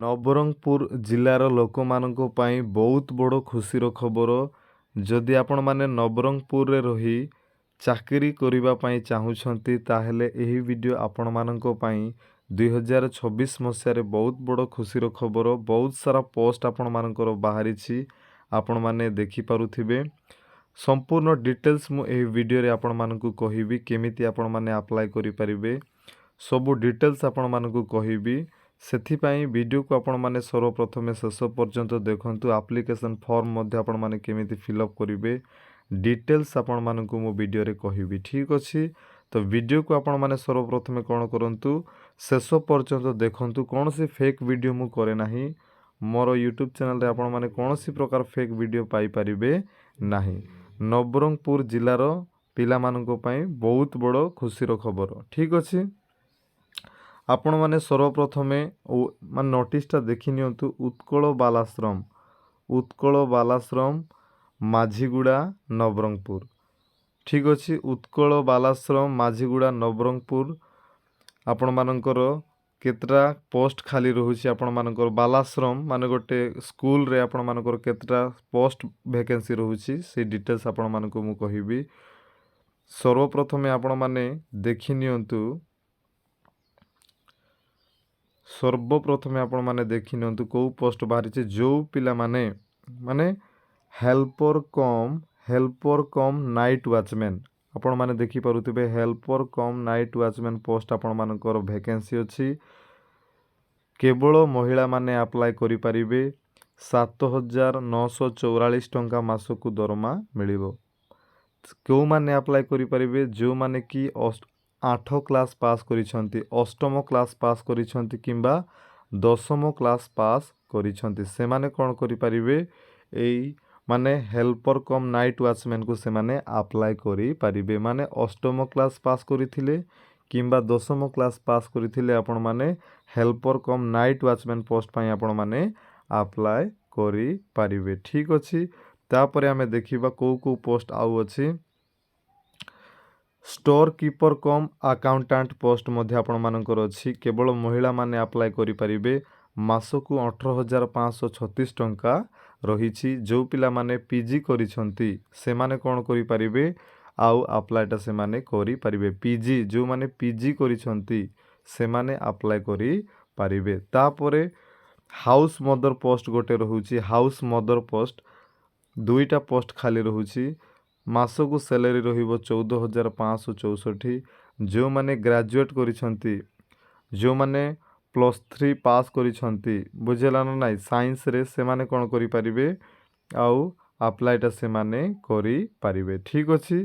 ନବରଙ୍ଗପୁର ଜିଲ୍ଲାର ଲୋକମାନଙ୍କ ପାଇଁ ବହୁତ ବଡ଼ ଖୁସିର ଖବର। ଯଦି ଆପଣମାନେ ନବରଙ୍ଗପୁରରେ ରହି ଚାକିରି କରିବା ପାଇଁ ଚାହୁଁଛନ୍ତି ତାହେଲେ ଏହି ଭିଡ଼ିଓ ଆପଣମାନଙ୍କ ପାଇଁ 2026 ମସିହାରେ ବହୁତ ବଡ଼ ଖୁସିର ଖବର। ବହୁତ ସାରା ପୋଷ୍ଟ ଆପଣମାନଙ୍କର ବାହାରିଛି, ଆପଣମାନେ ଦେଖିପାରୁଥିବେ। ସମ୍ପୂର୍ଣ୍ଣ ଡିଟେଲ୍ସ ମୁଁ ଏହି ଭିଡ଼ିଓରେ ଆପଣମାନଙ୍କୁ କହିବି, କେମିତି ଆପଣମାନେ ଆପ୍ଲାଏ କରିପାରିବେ ସବୁ ଡିଟେଲ୍ସ ଆପଣମାନଙ୍କୁ କହିବି। ସେଥିପାଇଁ ଭିଡ଼ିଓକୁ ଆପଣମାନେ ସର୍ବପ୍ରଥମେ ଶେଷ ପର୍ଯ୍ୟନ୍ତ ଦେଖନ୍ତୁ। ଆପ୍ଲିକେସନ୍ ଫର୍ମ ମଧ୍ୟ ଆପଣମାନେ କେମିତି ଫିଲ୍ଅପ୍ କରିବେ ଡିଟେଲ୍ସ ଆପଣମାନଙ୍କୁ ମୁଁ ଭିଡ଼ିଓରେ କହିବି, ଠିକ୍ ଅଛି। ତ ଭିଡ଼ିଓକୁ ଆପଣମାନେ ସର୍ବପ୍ରଥମେ କ'ଣ କରନ୍ତୁ, ଶେଷ ପର୍ଯ୍ୟନ୍ତ ଦେଖନ୍ତୁ। କୌଣସି ଫେକ୍ ଭିଡ଼ିଓ ମୁଁ କରେ ନାହିଁ। ମୋର ୟୁଟ୍ୟୁବ୍ ଚ୍ୟାନେଲରେ ଆପଣମାନେ କୌଣସି ପ୍ରକାର ଫେକ୍ ଭିଡ଼ିଓ ପାଇପାରିବେ ନାହିଁ। ନବରଙ୍ଗପୁର ଜିଲ୍ଲାର ପିଲାମାନଙ୍କ ପାଇଁ ବହୁତ ବଡ଼ ଖୁସିର ଖବର, ଠିକ୍ ଅଛି। ଆପଣମାନେ ସର୍ବପ୍ରଥମେ ମାନେ ନୋଟିସ୍ଟା ଦେଖିନିଅନ୍ତୁ। ଉତ୍କଳ ବାଲାଶ୍ରମ ମାଝିଗୁଡ଼ା ନବରଙ୍ଗପୁର, ଠିକ୍ ଅଛି। ଉତ୍କଳ ବାଲାଶ୍ରମ ମାଝିଗୁଡ଼ା ନବରଙ୍ଗପୁର ଆପଣମାନଙ୍କର କେତେଟା ପୋଷ୍ଟ ଖାଲି ରହୁଛି। ଆପଣମାନଙ୍କର ବାଲାଶ୍ରମ ମାନେ ଗୋଟେ ସ୍କୁଲରେ ଆପଣମାନଙ୍କର କେତେଟା ପୋଷ୍ଟ ଭ୍ୟାକେନ୍ସି ରହୁଛି ସେଇ ଡିଟେଲ୍ସ ଆପଣମାନଙ୍କୁ ମୁଁ କହିବି। ସର୍ବପ୍ରଥମେ ଆପଣମାନେ ଦେଖିନିଅନ୍ତୁ। କେଉଁ ପୋଷ୍ଟ ବାହାରିଛି। ଯେଉଁ ପିଲାମାନେ ମାନେ ହେଲ୍ପର କମ୍ ନାଇଟ୍ ୱାଚମ୍ୟାନ୍ ଆପଣମାନେ ଦେଖିପାରୁଥିବେ। ହେଲ୍ପର କମ୍ ନାଇଟ୍ ୱାଚମ୍ୟାନ୍ ପୋଷ୍ଟ ଆପଣମାନଙ୍କର ଭ୍ୟାକେନ୍ସି ଅଛି। କେବଳ ମହିଳାମାନେ ଆପ୍ଲାଏ କରିପାରିବେ। 7,944 ଟଙ୍କା ମାସକୁ ଦରମା ମିଳିବ। କେଉଁମାନେ ଆପ୍ଲାଏ କରିପାରିବେ? ଯେଉଁମାନେ କି 8 କ୍ଲାସ୍ ପାସ୍ କରିଛନ୍ତି, 8ମ କ୍ଲାସ୍ ପାସ୍ କରିଛନ୍ତି କିମ୍ବା 10ମ କ୍ଲାସ୍ ପାସ୍ କରିଛନ୍ତି, ସେମାନେ କ'ଣ କରିପାରିବେ? ଏଇ ମାନେ ହେଲ୍ପର କମ୍ ନାଇଟ୍ ୱାଚମ୍ୟାନ୍କୁ ସେମାନେ ଆପ୍ଲାଏ କରିପାରିବେ। ମାନେ 8ମ କ୍ଲାସ୍ ପାସ୍ କରିଥିଲେ କିମ୍ବା 10ମ କ୍ଲାସ୍ ପାସ୍ କରିଥିଲେ ଆପଣମାନେ ହେଲ୍ପର କମ୍ ନାଇଟ୍ ୱାଚମ୍ୟାନ୍ ପୋଷ୍ଟ ପାଇଁ ଆପଣମାନେ ଆପ୍ଲାଏ କରିପାରିବେ, ଠିକ୍ ଅଛି। ତାପରେ ଆମେ ଦେଖିବା କେଉଁ ପୋଷ୍ଟ ଆଉ ଅଛି। ଷ୍ଟୋର କିପର କମ୍ ଆକାଉଣ୍ଟାଣ୍ଟ ପୋଷ୍ଟ ମଧ୍ୟ ଆପଣମାନଙ୍କର ଅଛି। କେବଳ ମହିଳାମାନେ ଆପ୍ଲାଏ କରିପାରିବେ। ମାସକୁ 18,536 ଟଙ୍କା ରହିଛି। ଯେଉଁ ପିଲାମାନେ PG କରିଛନ୍ତି ସେମାନେ କ'ଣ କରିପାରିବେ? ଆଉ ଆପ୍ଲାଏଟା ସେମାନେ କରିପାରିବେ। ଯେଉଁମାନେ PG କରିଛନ୍ତି ସେମାନେ ଆପ୍ଲାଏ କରିପାରିବେ। ତାପରେ ହାଉସ୍ ମଦର ପୋଷ୍ଟ ଗୋଟେ ରହୁଛି। ହାଉସ୍ ମଦର ପୋଷ୍ଟ 2ଟା ପୋଷ୍ଟ ଖାଲି ରହୁଛି। ମାସକୁ ସ୍ୟାଲେରୀ ରହିବ 14,564। ଯେଉଁମାନେ ଗ୍ରାଜୁଏଟ୍ କରିଛନ୍ତି, ଯେଉଁମାନେ +3 ପାସ୍ କରିଛନ୍ତି, ବୁଝିଲା ନା ନାହିଁ, ସାଇନ୍ସରେ, ସେମାନେ କ'ଣ କରିପାରିବେ? ଆଉ ଆପ୍ଲାଏଟା ସେମାନେ କରିପାରିବେ, ଠିକ୍ ଅଛି।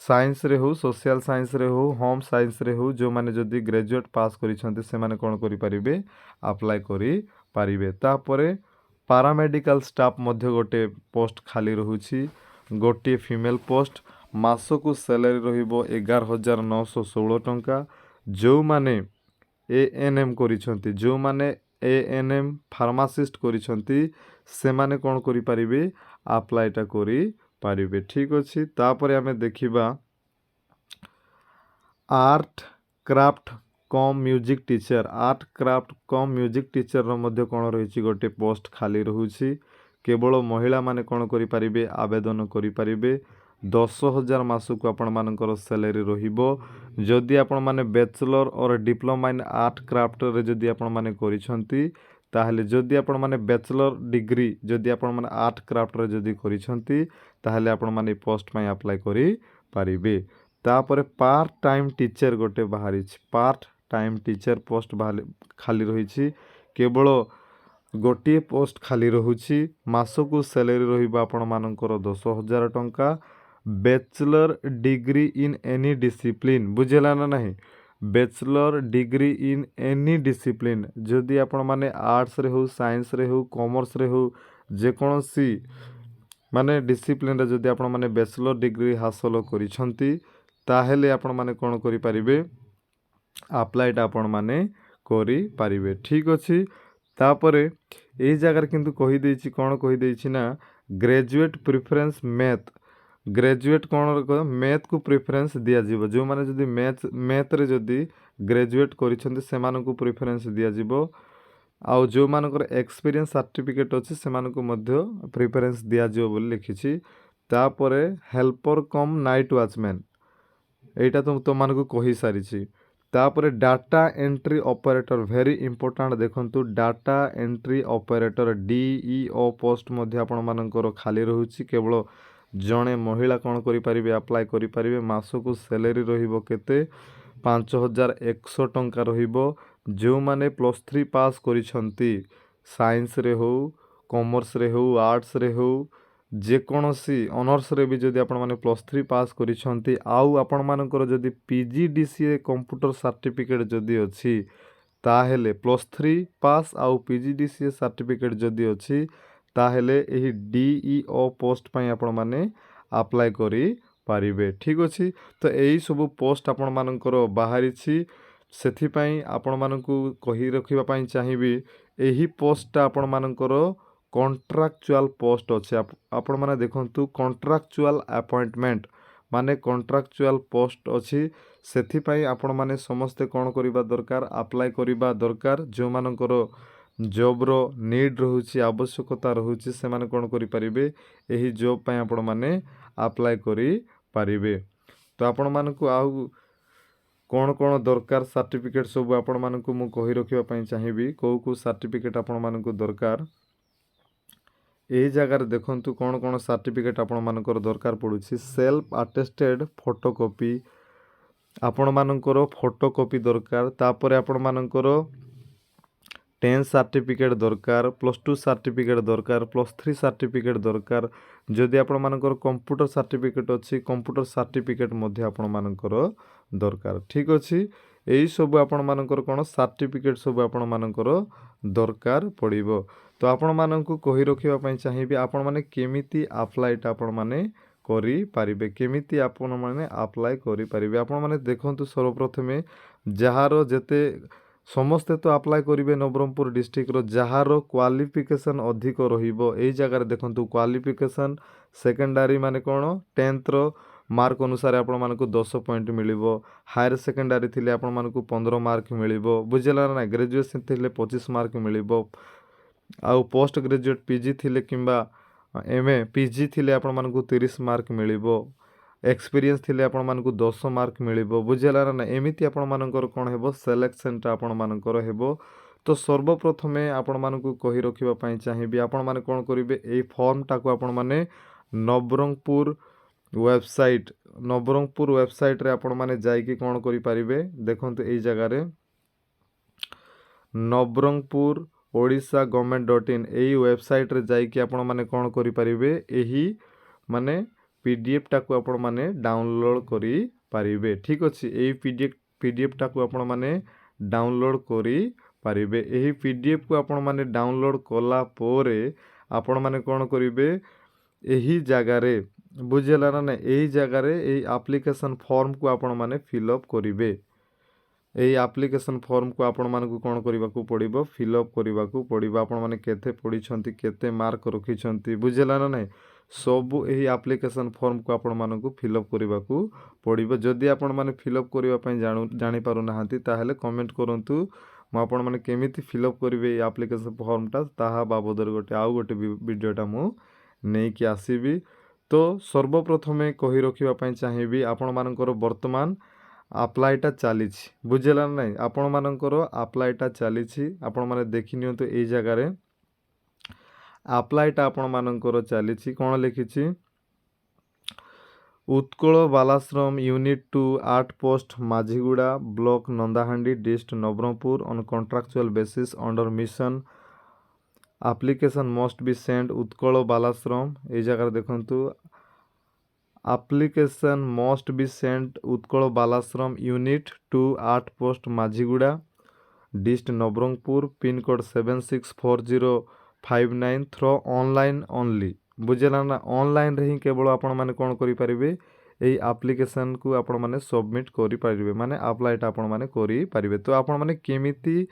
ସାଇନ୍ସରେ ହେଉ, ସୋସିଆଲ୍ ସାଇନ୍ସରେ ହେଉ, ହୋମ୍ ସାଇନ୍ସରେ ହେଉ, ଯେଉଁମାନେ ଯଦି ଗ୍ରାଜୁଏଟ୍ ପାସ୍ କରିଛନ୍ତି ସେମାନେ କ'ଣ କରିପାରିବେ? ଆପ୍ଲାଏ କରିପାରିବେ। ତାପରେ ପାରାମେଡ଼ିକାଲ ଷ୍ଟାଫ୍ ମଧ୍ୟ ଗୋଟେ ପୋଷ୍ଟ ଖାଲି ରହୁଛି। ଗୋଟିଏ ଫିମେଲ୍ ପୋଷ୍ଟ। ମାସକୁ ସ୍ୟାଲେରୀ ରହିବ 11,916 ଟଙ୍କା। ଯେଉଁମାନେ ANM କରିଛନ୍ତି, ଯେଉଁମାନେ ANM ଫାର୍ମାସିଷ୍ଟ କରିଛନ୍ତି ସେମାନେ କ'ଣ କରିପାରିବେ? ଆପ୍ଲାଏଟା କରିପାରିବେ, ଠିକ୍ ଅଛି। ତାପରେ ଆମେ ଦେଖିବା ଆର୍ଟ କ୍ରାଫ୍ଟ କମ୍ ମ୍ୟୁଜିକ୍ ଟିଚର। ଆର୍ଟ କ୍ରାଫ୍ଟ କମ୍ ମ୍ୟୁଜିକ୍ ଟିଚରର ମଧ୍ୟ କ'ଣ ରହିଛି? ଗୋଟେ ପୋଷ୍ଟ ଖାଲି ରହୁଛି। କେବଳ ମହିଳାମାନେ କ'ଣ କରିପାରିବେ? ଆବେଦନ କରିପାରିବେ। 10,000 ମାସକୁ ଆପଣମାନଙ୍କର ସ୍ୟାଲେରୀ ରହିବ। ଯଦି ଆପଣମାନେ bachelor or diploma in art କ୍ରାଫ୍ଟରେ ଯଦି ଆପଣମାନେ କରିଛନ୍ତି ତାହେଲେ, ଯଦି ଆପଣମାନେ ବ୍ୟାଚଲର ଡିଗ୍ରୀ ଯଦି ଆପଣମାନେ ଆର୍ଟ କ୍ରାଫ୍ଟରେ ଯଦି କରିଛନ୍ତି ତାହେଲେ ଆପଣମାନେ ଏ ପୋଷ୍ଟ ପାଇଁ ଆପ୍ଲାଏ କରିପାରିବେ। ତାପରେ ପାର୍ଟ ଟାଇମ୍ ଟିଚର ଗୋଟେ ବାହାରିଛି। ପାର୍ଟ ଟାଇମ୍ ଟିଚର ପୋଷ୍ଟ ଖାଲି ରହିଛି। କେବଳ ଗୋଟିଏ ପୋଷ୍ଟ ଖାଲି ରହୁଛି। ମାସକୁ ସ୍ୟାଲେରୀ ରହିବ ଆପଣମାନଙ୍କର 10,000 ଟଙ୍କା। Bachelor degree in any discipline, ବୁଝିଲା ନା ନାହିଁ? Bachelor degree in any discipline, ଯଦି ଆପଣମାନେ ଆର୍ଟ୍ସରେ ହେଉ, ସାଇନ୍ସରେ ହେଉ, କମର୍ସରେ ହେଉ, ଯେକୌଣସି ମାନେ ଡିସିପ୍ଲିନରେ ଯଦି ଆପଣମାନେ ବ୍ୟାଚଲର ଡିଗ୍ରୀ ହାସଲ କରିଛନ୍ତି ତାହେଲେ ଆପଣମାନେ କ'ଣ କରିପାରିବେ? ଆପ୍ଲାଏଟା ଆପଣମାନେ କରିପାରିବେ, ଠିକ୍ ଅଛି। ତାପରେ ଏଇ ଜାଗାରେ କିନ୍ତୁ କହିଦେଇଛି, କ'ଣ କହିଦେଇଛି ନା ଗ୍ରାଜୁଏଟ୍ ପ୍ରିଫରେନ୍ସ ମ୍ୟାଥ୍। ଗ୍ରାଜୁଏଟ୍ କ'ଣ ମ୍ୟାଥ୍କୁ ପ୍ରିଫରେନ୍ସ ଦିଆଯିବ। ଯେଉଁମାନେ ଯଦି ମ୍ୟାଥ୍ରେ ଯଦି ଗ୍ରାଜୁଏଟ୍ କରିଛନ୍ତି ସେମାନଙ୍କୁ ପ୍ରିଫରେନ୍ସ ଦିଆଯିବ। आउ जो मानकर एक्सपीरियंस सर्टिफिकेट अच्छी से प्रिफरेंस दिज्व बोली लिखी तापरे हेल्पर कम नाइट वॉचमैन एटा तो तुम मानक कही सारी तापरे data entry operator very important देखंतु data entry operator DEO post मध्य आपण मानकर खाली रहउछि केवल जड़े महिला कौन करें अप्लाई करें मासकू सैलरी रहिबो केते 5100 टंका रहिबो जो माने +3 पास करिसंती साइंस रे हो कॉमर्स रे हो आर्ट्स रे हो जेकोसी ऑनर्स रे भी जदि आपण माने +3 पास करिसंती आउ आपण मानकर जदि PGDCA कंप्यूटर सर्टिफिकेट जदि अछि ताहेले +3 पास आउ PGDCA सर्टिफिकेट जदि अछि ताहेले एही DEO पोस्ट पई आपण माने अप्लाई करी पारिबे। ठीक अछि तो एही सब पोस्ट आपण मानकर बाहरी छी सेथि पई आपण मानकू कहि रखिबा पई चाहिबी एही पोस्टटा आपण मानकर कॉन्ट्रैक्चुअल पोस्ट अच्छे आपण माने देखंतु कॉन्ट्रैक्चुअल अपॉइंटमेंट माने कॉन्ट्रैक्चुअल पोस्ट अच्छी सेथि पई आपण माने समस्ते कौन करिबा दरकार अप्लाई करिबा दरकार जो मानकर जॉब रो नीड रहुछि आवश्यकता रहुछि से माने कौन करि परिबे एही जॉब पई आपण माने अप्लाई करि परिबे। तो आपण मानकू आउ कौन कौन दरकार सर्टिफिकेट सब आपण मानकू मु कहि रखिबा पई चाहिबी को सर्टिफिकेट आपण मानकू दरकार यही जगार देखंतु कौन कौन सर्टिफिकेट आपण मानकर दरकार पड़ुछि सेल्फ अटेस्टेड फोटोकॉपी आपण मानकर फोटोकॉपी दरकार तापरे आपण मानकर 10 सर्टिफिकेट दरकार +2 सर्टिफिकेट दरकार +3 सर्टिफिकेट दरकार जदि आपण मानकर कंप्यूटर सर्टिफिकेट अच्छी कंप्यूटर सर्टिफिकेट मध्य आपण मानकर दरकार। ठीक अछि यही सब आपण मानकर कोन सर्टिफिकेट सब आपण मानकर दरकार पड़िबो। तो आपण मानकू कहि रखिबा पई चाहिबी आपण माने केमिति अप्लाईटा आपण माने करि पारिबे केमिति आपण माने अप्लाई करि पारिबे आपण माने देखंतु सर्वप्रथमे जहारो जेते समस्ते तो अप्लाई करिवे नवरंगपुर डिस्ट्रिक्ट रो जहारो क्वालिफिकेशन अधिक रहिबो एई जगह देखंतु क्वालिफिकेशन सेकेंडरी माने कोन 10th रो मार्क अनुसार आपण मानकू 10 पॉइंट मिलिबो हायर सेकेंडरी थिले आपण मानकू 15 मार्क मिलिबो बुझिला ना ग्रेजुएशन थिले 25 मार्क मिलिबो आउ पोस्ट ग्रेजुएट PG थिले किंबा MA PG थिले आपण मानकू 30 मार्क मिलिबो एक्सपीरियंस थिले आपण मानकू 10 मार्क मिलिबो बुझिला ना एमिति आपण मानकर कोन हेबो सिलेक्शन टा आपण मानकर हेबो। तो सर्वप्रथमे आपण मानकू कहि रखिबा पई चाहिबी आपण माने कोन करिवे एई फॉर्म टाको आपण माने नवरंगपुर वेबसाइट रे आपण माने जाईकी कोन करि परिबे देखंतु एई जगह रे नवरंगपुर ओडिशा government.in एई वेबसाइट रे जाईकी आपण माने कोन करि परिबे एही माने PDF टाको आपण माने डाउनलोड करी पारिबे। ठीक अछि एही PDF टाको आपण माने डाउनलोड करी पारिबे एही PDF को आपण माने डाउनलोड कला पोरे आपण माने कोन करिवे एही जगह रे बुझिला ना एही जगह रे एही एप्लीकेशन फॉर्म को आपण माने फिल अप करिवे एही एप्लीकेशन फॉर्म को आपण मानकू कोन करिबाकू पड़िबो फिल अप करिबाकू पड़िबो आपण माने केते पढिछंती केते मार्क रखिछंती बुझिला ना नै सब एही एप्लीकेशन फॉर्म को आपण मानकू फिल अप करिबाकू पड़िबो जदि आपण माने फिल अप करिबा पई जानि पारु नाहंती ताहेले कमेंट करंतु म आपण माने केमिति फिल अप करिवे ए एप्लीकेशन फॉर्म टा ताहा बाबदर गोटे वीडियोटा मु नै कि आसीबी। तो सर्वप्रथमे कहि रखिबा पई चाहिबी आपण मानकर वर्तमान अप्लाईटा चली बुझिला ना आपण मानकर अप्लाईटा चली आपण माने देखि नियंतु एई जगह रे अप्लाईटा आपण मानकर चली कोन लिखिछि Utkal Balashram unit 2 8 post Majhiguda block Nandahandi district Nabarangpur on contractual basis under mission application must be send Utkal Balashram ए जगह देखंतु application must be send Utkal Balashram unit 2 8 post Majhiguda district Nabarangpur pin code 764059 through online only बुझिला ना ऑनलाइन रे ही केवल आपण माने कोन करि परिबे एई एप्लीकेशन को आपण माने सबमिट करि परिबे माने अप्लाईटा आपण माने करि परिबे। तो आपण माने केमिति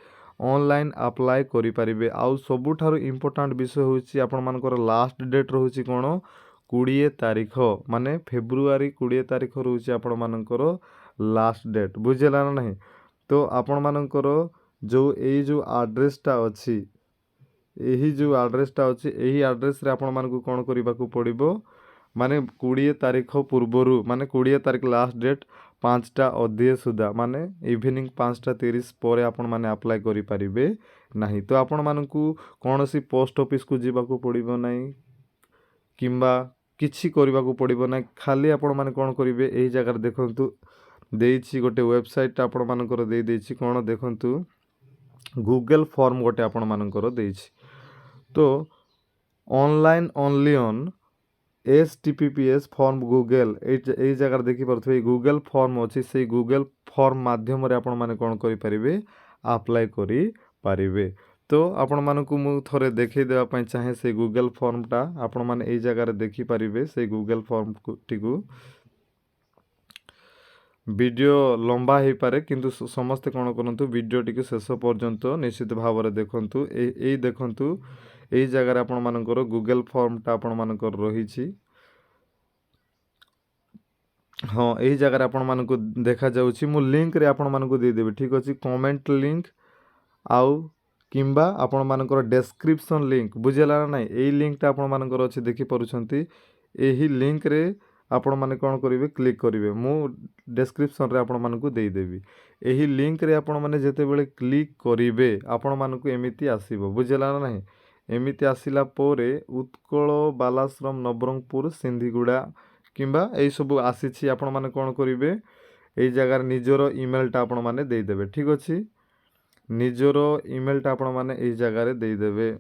ऑनलाइन अप्लाई करि परिबे आउ सबुठारु इंपोर्टेंट विषय होछि आपण मानकर लास्ट डेट रहउछि कोन 20 तारिख माने फेब्रुआरी 20 तारिख रहउछि आपण मानकर लास्ट डेट बुझिला ना नहीं। तो आपण मानकर जो आड्रेसटा अच्छी यही जो आड्रेसटा अच्छी यही आड्रेस रे आपण मानकु कोन करबाकू पड़िबो माने 20 तारीख पूर्वरु माने 20 तारीख लास्ट डेट 5टा अधे सुधा माने इवनिंग 5:30 पर आपण माने अप्लाई करि परिबे नहीं। तो आपण मानकु कोनोसी पोस्ट ऑफिस को जीवाकू पड़िबो नहीं किंबा किछि करबाकू पड़िबो नहीं खाली आपण माने कोन करिवे एही जगह देखंतु देइछि गोटे वेबसाइट आपण मानकर देइ देइछि कोन देखंतु गूगल फॉर्म गोटे आपण मानकर देइछि। तो online only on HTTPS form Google ए जगह देखि परथि गूगल फॉर्म अछि से गूगल फॉर्म माध्यम रे आपण माने कोन करि परिबे अप्लाई करि परिबे। तो आपण मानकु मु थोरे देखै देबा पई चाहे से गूगल फॉर्मटा आपण माने ए जगह रे देखि परिबे से गूगल फॉर्म टिकु वीडियो लंबा हो पारे किंतु समस्ते कौन करंतु वीडियो टी शेष पर्यंत निश्चित भाव में देखंतु ए देखंतु ए जगह आपण मानकर गूगल फॉर्मटा आपण मानकर रही हाँ यही जगह आपण मानक देखा जाउछि मु लिंक रे आपण मानक दे देबे ठीक अछि कमेंट लिंक आउ किंबा आपण मानकर डिस्क्रिप्शन लिंक बुझेला ना एई लिंकटा आपण मानकर अछि देखि परुछंती एही लिंक रे आपण माने कोन करिवे क्लिक करिवे मु डिस्क्रिप्शन रे आपण मानकु देई देबी एही लिंक रे आपण माने जेते बेले क्लिक करिवे आपण मानकु एमिति आसीबो बुझेला ना नाही एमिति आसिला पोरे उत्कल बालाश्रम नवरंगपुर सिंधीगुड़ा किंबा एई सब आसीछि आपण माने कोन करिवे एई जगह निजरो ईमेलटा आपण माने देई देबे ठीक अछि निजरो ईमेलटा आपण माने एई जगह रे देई देबे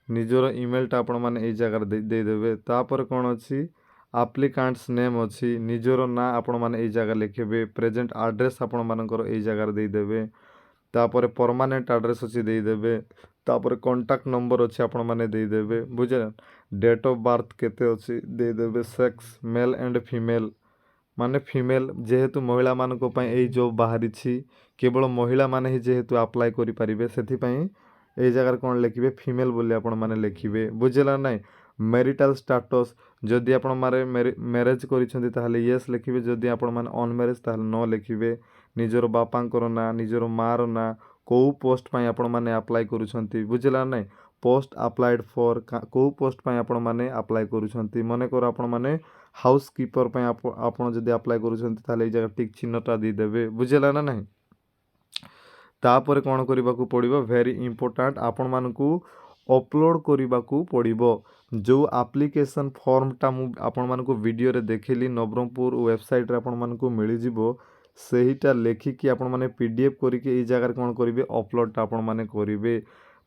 निजर ईमेलटा आपण माने एई जगह दे देबे तापर कोन अछि एप्लिकेंट्स नेम अछि निजर ना आपण माने एई जगह लिखबे प्रेजेंट एड्रेस आपण मानकर एई जगह दे देबे तापर परमानेंट एड्रेस अछि दे देबे तापर कांटेक्ट नंबर अछि आपण माने दे देबे बुझे डेट ऑफ बर्थ केते अछि दे देबे सेक्स मेल एंड फीमेल माने फीमेल जेहेतु महिला मानक पई एई जॉब बाहरी छी केवल महिला माने ही जेहेतु अप्लाई करि परिबे सेथि पई ए जगह कौन लिखे फीमेल बोली आपण माने लिखिबे बुझेला नहीं मैरिटल स्टेटस जदि आपण मारे मैरिज करिसेंती ताहले यस लिखिबे जदि आपण माने अनमैरिज ताहले नो लिखिबे निजर बापांकर ना निजर मार ना को पोस्ट पई आपण माने अप्लाई करूछंती बुझेला नहीं पोस्ट अप्लाइड फॉर को पोस्ट पई आपण माने अप्लाई करूछंती मने कर आपण माने हाउस कीपर पई आपण जदि अप्लाई करूछंती ताहले ए जगह टिक चिन्हटा दी देबे बुझेला ना नहीं तापर कौन करबाकू पड़िबो वेरी इंपोर्टेंट आपण मानकू अपलोड करबाकू पड़िबो जो एप्लिकेशन फॉर्मटा मु आपण मानकू वीडियो रे देखिली नवरंगपुर वेबसाइट रे आपण मानकू मिली जिवो सेहीटा लेखिकी आपण माने पीडीएफ करिके ए जगह कौन करिवे अपलोडटा आपण माने करिवे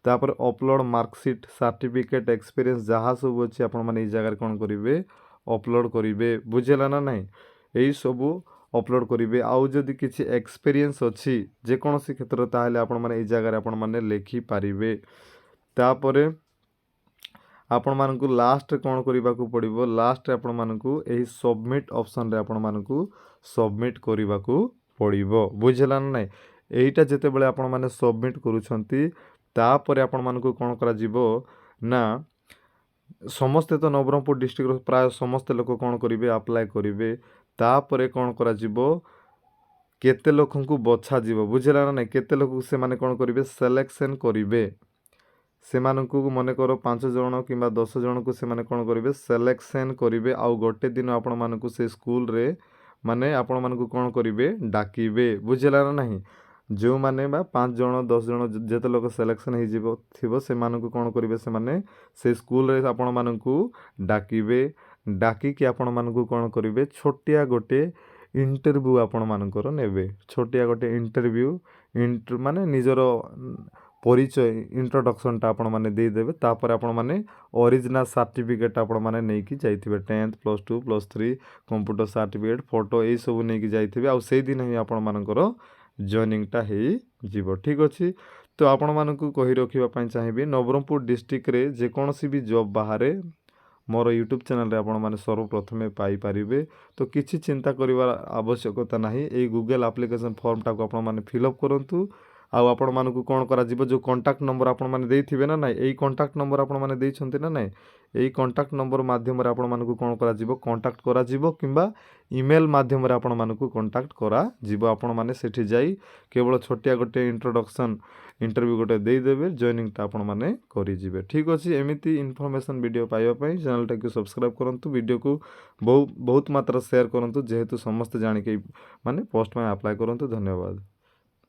तापर अपलोड मार्कशीट सर्टिफिकेट एक्सपीरियंस जहाँ सब अच्छी आपण माने ए जगह कौन करिवे अपलोड करिवे बुझेला ना नहीं एई सबू अपलोड करिवे आउ जदि किछि एक्सपीरियंस अछि जे कोनोसी क्षेत्र ताहले आपण माने ए जगह आपण माने लेखि पारिबे तापरे आपण मानकू लास्ट कोन करिबाकू पड़िबो लास्ट रे आपण मानकू एही सबमिट ऑप्शन रे आपण मानकू सबमिट करिबाकू पड़िबो बुझला नै एईटा जेते बेले आपण माने सबमिट करूछंती तापरे आपण मानकू कोन करा जिवो ना समस्त तो नवरंगपुर डिस्ट्रिक्ट प्राय समस्त लोक कोन करिवे अप्लाई करिवे तापरे कौन करा जिवो केते लोकन को बछा जिवो बुझला ना केते लोक से माने कौन करिवे सिलेक्शन करिवे से मानकू मने करो 5 जण किंबा 10 जण को से माने कौन करिवे सिलेक्शन करिवे आउ गोटे दिन आपण मानकू से स्कूल रे माने आपण मानकू कौन करिवे डाकिवे बुझला ना नहीं जो माने बा 5 जण 10 जण जेते लोक सिलेक्शन हे जिवो थिबो से मानकू कौन करिवे से माने से स्कूल रे आपण मानकू डाकिवे डाकी कि आपण मानकू कौन करिवे छोटिया गोटे इंटरव्यू आपण मानकर नेबे छोटिया गोटे इंटरव्यू माने निजर परिचय इंट्रोडक्शनटा आपण माने दे देबे तापर आपण माने ओरिजिनल सर्टिफिकेट आपण माने नै कि जाइथिबे 10th +2 +3 कंप्यूटर सर्टिफिकेट फोटो ए सब नै कि जाइथिबे आ सेही दिन ही आपण मानकर जॉइनिंगटा हे जीवो ठीक अछि। तो आपण मानकू कहि रखिबा पई चाहिबे नवरंगपुर डिस्ट्रिक्ट रे जे कोनोसी भी जॉब बाहरे मोर यूट्यूब चैनल रे आपण माने सर्वप्रथमे पाई पारिबे तो किछि चिंता करिवार आवश्यकता नाही ए गूगल एप्लिकेशन फॉर्मटा को आपण माने फिल अप करंतु आउ आपण मानकु कोन करा जिवो जो कांटेक्ट नंबर आपण माने देइथिबे ना नाइ एई कांटेक्ट नंबर आपण माने देइछन्ते ना नाइ एई कांटेक्ट नंबर माध्यम रे आपण मानकु कोन करा जिवो कांटेक्ट करा जिवो किंबा ईमेल माध्यम रे आपण मानकु कांटेक्ट करा जिवो आपण माने सेठी जाई केवल छोटिया गोटे इंट्रोडक्शन इंटरव्यू गोटे दे देबे जॉइनिंग ता आपण माने करि जिवे ठीक अछि एमिति इन्फॉर्मेशन वीडियो पाइबा पई चैनल टा को सब्सक्राइब करंतु वीडियो को बहुत मात्रा शेयर करंतु जेहेतु समस्त जानि के माने पोस्ट में अप्लाई करंतु धन्यवाद।